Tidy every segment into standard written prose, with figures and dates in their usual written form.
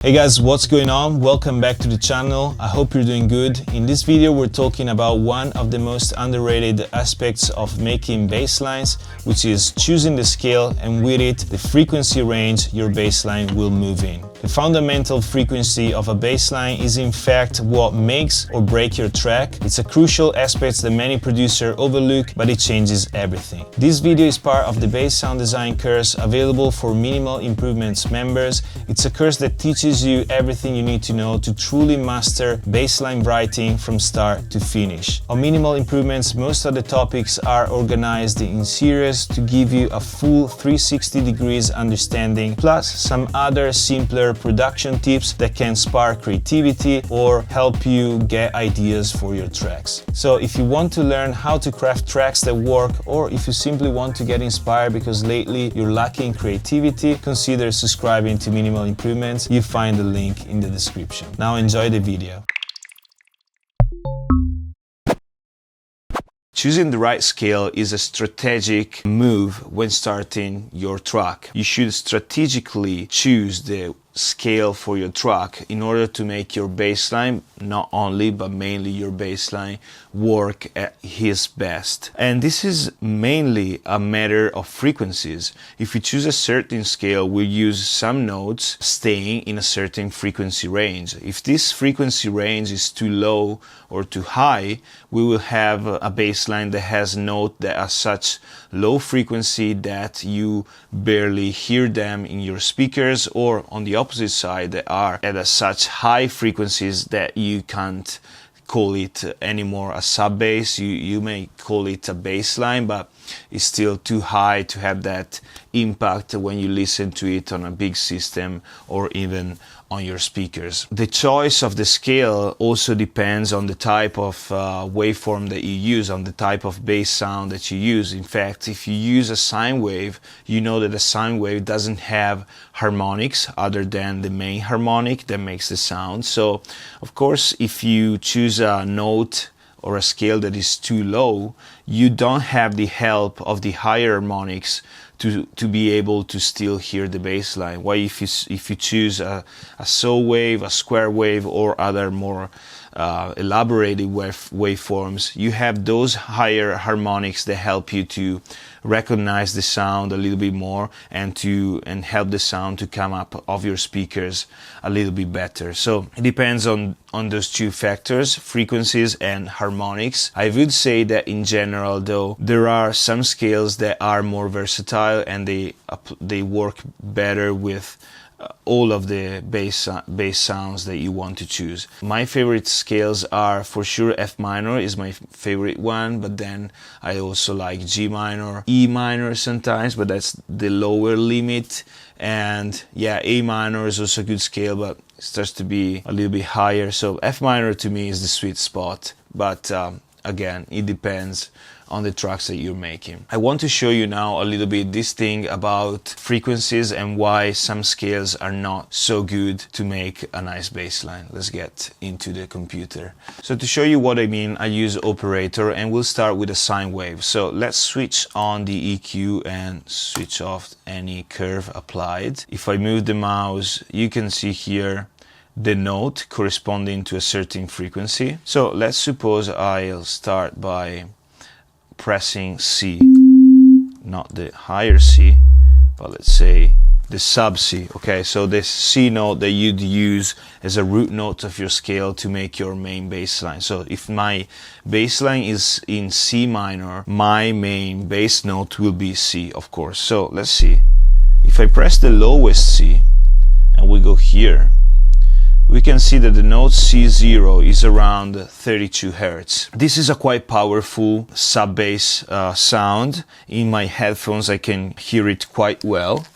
Hey guys, what's going on? Welcome back to the channel. I hope you're doing good. In this video we're talking about one of the most underrated aspects of making bass lines, which is choosing the scale and with it the frequency range your bass line will move in. The fundamental frequency of a bass line is in fact what makes or breaks your track. It's a crucial aspect that many producers overlook, but it changes everything. This video is part of the Bass Sound Design course available for Minimal Improvements members. It's a course that teaches you everything you need to know to truly master bassline writing from start to finish. On Minimal Improvements, most of the topics are organized in series to give you a full 360 degrees understanding, plus some other simpler production tips that can spark creativity or help you get ideas for your tracks. So if you want to learn how to craft tracks that work, or if you simply want to get inspired because lately you're lacking creativity, consider subscribing to Minimal Improvements. You find the link in the description. Now enjoy the video. Choosing the right scale is a strategic move when starting your track. You should strategically choose the scale for your track in order to make your bass line, not only but mainly your bass line, work at his best. And this is mainly a matter of frequencies. If you choose a certain scale, we'll use some notes staying in a certain frequency range. If this frequency range is too low or too high, we will have a bass line that has notes that are such low frequency that you barely hear them in your speakers, or on the opposite side that are at such high frequencies that you can't call it anymore a sub bass. You may call it a bass line, but it's still too high to have that impact when you listen to it on a big system or even on your speakers. The choice of the scale also depends on the type of waveform that you use, on the type of bass sound that you use. In fact, if you use a sine wave, you know that a sine wave doesn't have harmonics other than the main harmonic that makes the sound. So, of course, if you choose a note or a scale that is too low, you don't have the help of the higher harmonics to be able to still hear the bass line. Why, if you choose a saw wave, a square wave, or other more elaborated waveforms, you have those higher harmonics that help you to recognize the sound a little bit more and help the sound to come up of your speakers a little bit better. So it depends on those two factors, frequencies and harmonics. I would say that in general, though, there are some scales that are more versatile and they work better with all of the bass sounds that you want to choose. My favorite scales are for sure F minor is my favorite one, but then I also like G minor, E minor sometimes, but that's the lower limit. And yeah, A minor is also a good scale, but it starts to be a little bit higher. So F minor to me is the sweet spot, but again, it depends on the tracks that you're making. I want to show you now a little bit this thing about frequencies and why some scales are not so good to make a nice bass line. Let's get into the computer. So to show you what I mean, I use operator and we'll start with a sine wave. So let's switch on the EQ and switch off any curve applied. If I move the mouse, you can see here the note corresponding to a certain frequency. So let's suppose I'll start by pressing C, not the higher C, but let's say the sub C. Okay, so this C note that you'd use as a root note of your scale to make your main bass line. So if my bass line is in C minor, my main bass note will be C, of course. So let's see. If I press the lowest C and we go here, we can see that the note C0 is around 32 Hz. This is a quite powerful sub-bass sound. In my headphones I can hear it quite well.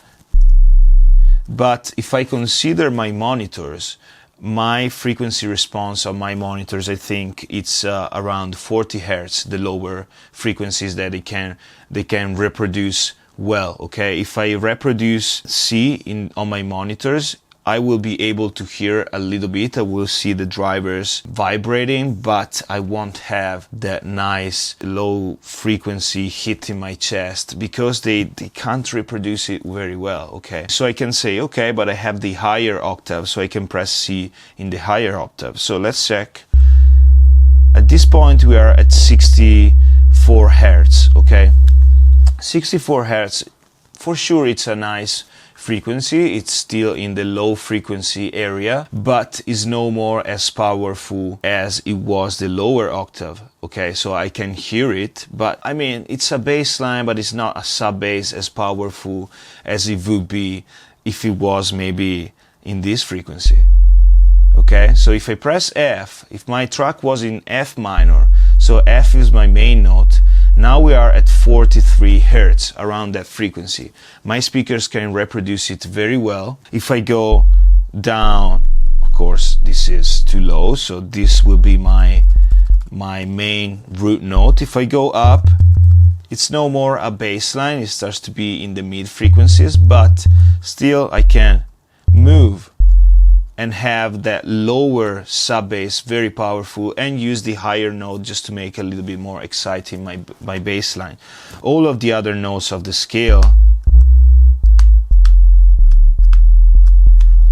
But if I consider my monitors, my frequency response on my monitors, I think it's around 40 Hz, the lower frequencies that they can reproduce well. Okay, if I reproduce C on my monitors, I will be able to hear a little bit. I will see the drivers vibrating, but I won't have that nice low frequency hitting my chest because they can't reproduce it very well. Okay, so I can say, okay, but I have the higher octave, so I can press C in the higher octave. So let's check. At this point we are at 64 Hertz. Okay, 64 Hertz, for sure it's a nice frequency. It's still in the low frequency area, but is no more as powerful as it was the lower octave. Okay, so I can hear it, but I mean, it's a bass line, but it's not a sub bass as powerful as it would be if it was maybe in this frequency. Okay, so if I press F, if my track was in F minor, so F is my main note, now we are at 43 Hertz, around that frequency. My speakers can reproduce it very well. If I go down, of course, this is too low, so this will be my main root note. If I go up, it's no more a bass line, it starts to be in the mid frequencies, but still I can move and have that lower sub bass very powerful and use the higher note just to make a little bit more exciting my bass line. All of the other notes of the scale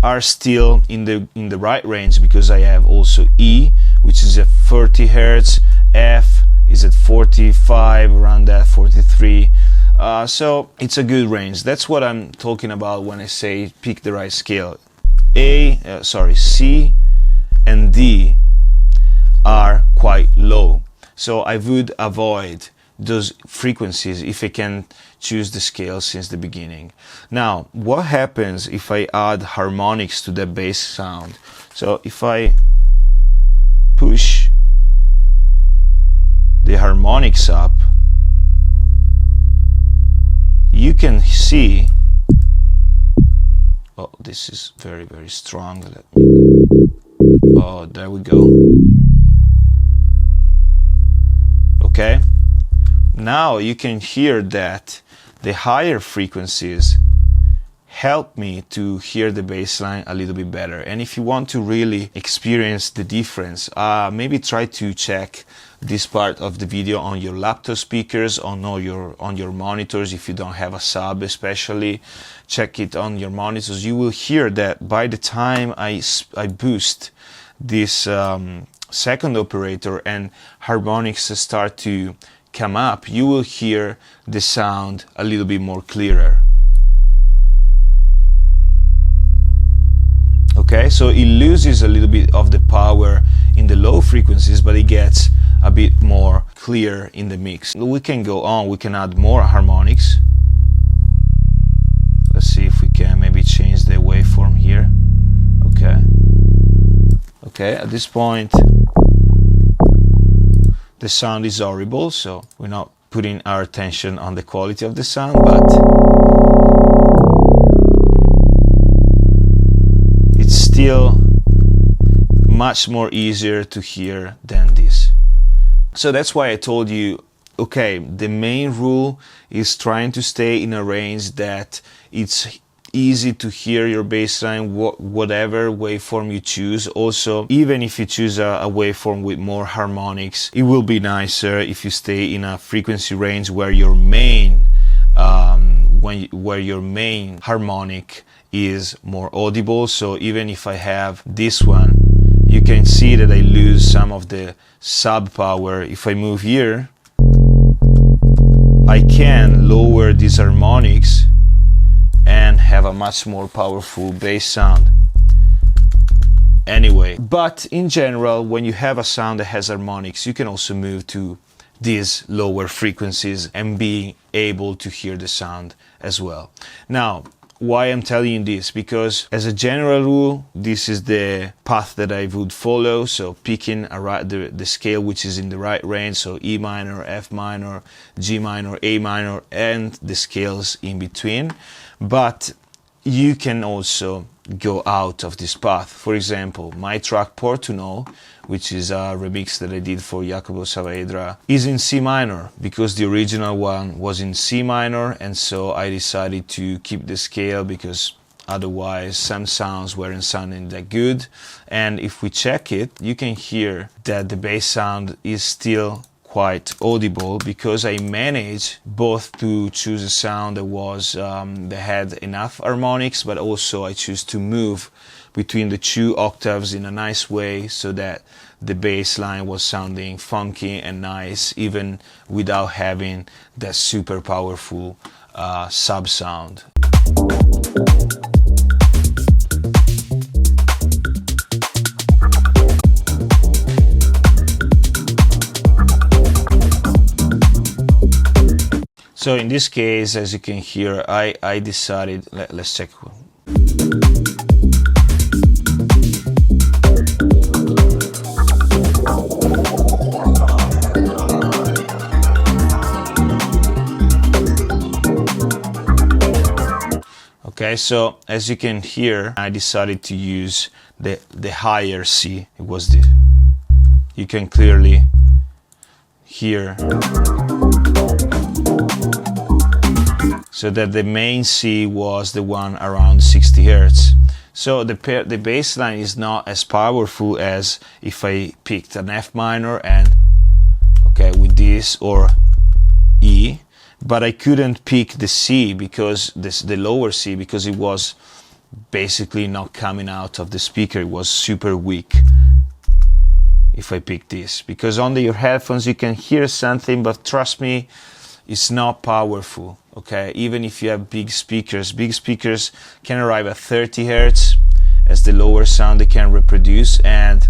are still in the right range because I have also E, which is at 30 Hertz, F is at 45, around that 43. So it's a good range. That's what I'm talking about when I say pick the right scale. C and D are quite low, so I would avoid those frequencies if I can choose the scale since the beginning. Now, what happens if I add harmonics to the bass sound? So if I push the harmonics up, you can see, oh, this is very, very strong. Oh, there we go. Okay, now you can hear that the higher frequencies help me to hear the bass line a little bit better. And if you want to really experience the difference, maybe try to check this part of the video on your laptop speakers, on your monitors. If you don't have a sub, especially check it on your monitors. You will hear that by the time I boost this second operator and harmonics start to come up, you will hear the sound a little bit more clearer. Okay, so it loses a little bit of the power in the low frequencies, but it gets a bit more clear in the mix. We can go on, we can add more harmonics. Let's see if we can maybe change the waveform here. Okay. Okay, at this point the sound is horrible, so we're not putting our attention on the quality of the sound, but it's still much more easier to hear than this. So that's why I told you, okay, the main rule is trying to stay in a range that it's easy to hear your bass line, whatever waveform you choose. Also, even if you choose a waveform with more harmonics, it will be nicer if you stay in a frequency range where your main where your main harmonic is more audible. So even if I have this one, you can see that I lose some of the sub power. If I move here, I can lower these harmonics and have a much more powerful bass sound. Anyway, but in general, when you have a sound that has harmonics, you can also move to these lower frequencies and be able to hear the sound as well. Now, why I'm telling you this? Because as a general rule, this is the path that I would follow. So picking the scale which is in the right range, so E minor, F minor, G minor, A minor, and the scales in between. But you can also go out of this path. For example, my track Portuno, which is a remix that I did for Jacopo Saavedra, is in C minor because the original one was in C minor, and so I decided to keep the scale because Otherwise, some sounds weren't sounding that good. And if we check it, you can hear that the bass sound is still quite audible, because I managed both to choose a sound that had enough harmonics, but also I choose to move between the two octaves in a nice way, so that the bass line was sounding funky and nice, even without having that super powerful sub sound. So in this case, as you can hear, I decided, let's check. Okay, so as you can hear, I decided to use the higher C. It was this. You can clearly hear. So that the main C was the one around 60 Hertz. So the bass line is not as powerful as if I picked an F minor and, okay, with this, or E, but I couldn't pick the C, because the lower C, because it was basically not coming out of the speaker. It was super weak if I pick this, because on your headphones you can hear something, but trust me, it's not powerful. Okay, even if you have big speakers can arrive at 30 Hertz as the lower sound they can reproduce, and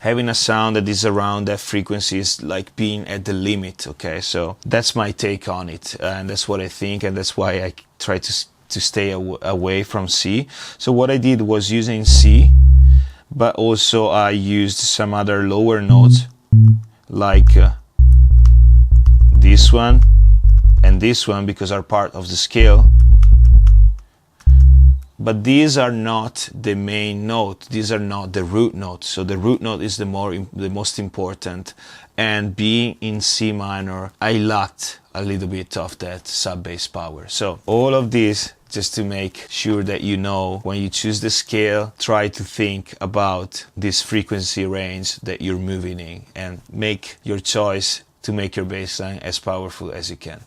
having a sound that is around that frequency is like being at the limit. Okay, so that's my take on it, and that's what I think, and that's why I try to stay away from C. So what I did was using C, but also I used some other lower notes, like this one and this one, because are part of the scale. But these are not the main note, these are not the root note. So the root note is the most important, and being in C minor, I lacked a little bit of that sub bass power. So all of this just to make sure that you know, when you choose the scale, try to think about this frequency range that you're moving in, and make your choice to make your bass line as powerful as you can.